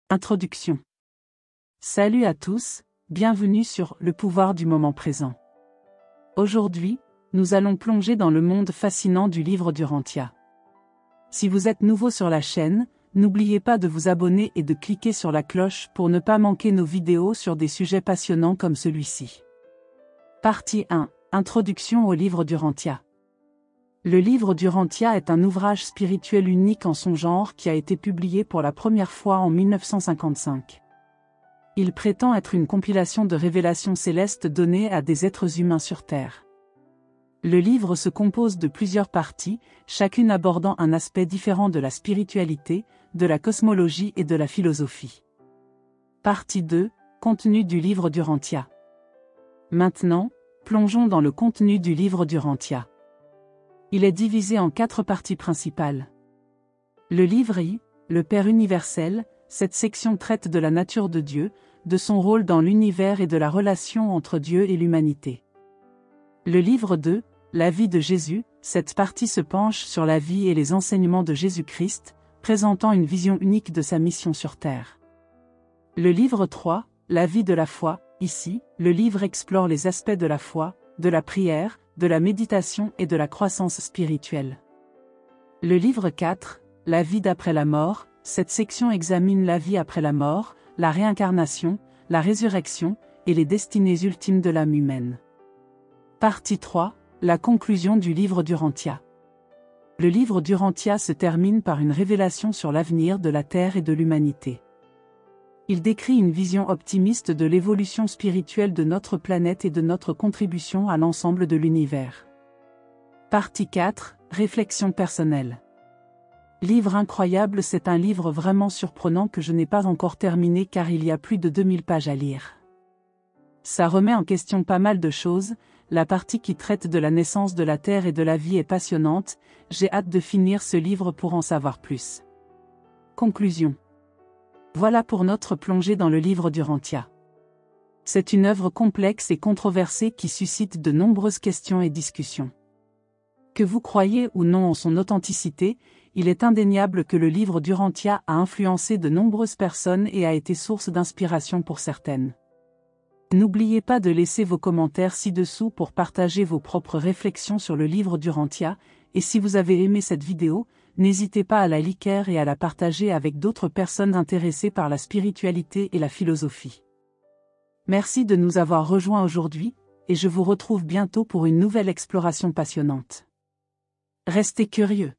Introduction. Salut à tous, bienvenue sur Le pouvoir du moment présent. Aujourd'hui, nous allons plonger dans le monde fascinant du livre d'Urantia. Si vous êtes nouveau sur la chaîne, n'oubliez pas de vous abonner et de cliquer sur la cloche pour ne pas manquer nos vidéos sur des sujets passionnants comme celui-ci. Partie 1. Introduction au livre d'Urantia. Le livre d'Urantia est un ouvrage spirituel unique en son genre qui a été publié pour la première fois en 1955. Il prétend être une compilation de révélations célestes données à des êtres humains sur Terre. Le livre se compose de plusieurs parties, chacune abordant un aspect différent de la spiritualité, de la cosmologie et de la philosophie. Partie 2. Contenu du livre d'Urantia. Maintenant, plongeons dans le contenu du livre d'Urantia. Il est divisé en 4 parties principales. Le livre I, le Père universel, cette section traite de la nature de Dieu, de son rôle dans l'univers et de la relation entre Dieu et l'humanité. Le livre 2, la vie de Jésus, cette partie se penche sur la vie et les enseignements de Jésus-Christ, présentant une vision unique de sa mission sur Terre. Le livre 3, la vie de la foi, ici, le livre explore les aspects de la foi, de la prière, de la méditation et de la croissance spirituelle. Le livre 4, la vie d'après la mort, cette section examine la vie après la mort, la réincarnation, la résurrection, et les destinées ultimes de l'âme humaine. Partie 3, la conclusion du livre d'Urantia. Le livre d'Urantia se termine par une révélation sur l'avenir de la Terre et de l'humanité. Il décrit une vision optimiste de l'évolution spirituelle de notre planète et de notre contribution à l'ensemble de l'univers. Partie 4, réflexion personnelle. Livre incroyable, c'est un livre vraiment surprenant que je n'ai pas encore terminé car il y a plus de 2000 pages à lire. Ça remet en question pas mal de choses, la partie qui traite de la naissance de la Terre et de la vie est passionnante, j'ai hâte de finir ce livre pour en savoir plus. Conclusion. Voilà pour notre plongée dans le livre d'Urantia. C'est une œuvre complexe et controversée qui suscite de nombreuses questions et discussions. Que vous croyez ou non en son authenticité, il est indéniable que le livre d'Urantia a influencé de nombreuses personnes et a été source d'inspiration pour certaines. N'oubliez pas de laisser vos commentaires ci-dessous pour partager vos propres réflexions sur le livre d'Urantia, et si vous avez aimé cette vidéo, n'hésitez pas à la liker et à la partager avec d'autres personnes intéressées par la spiritualité et la philosophie. Merci de nous avoir rejoints aujourd'hui, et je vous retrouve bientôt pour une nouvelle exploration passionnante. Restez curieux.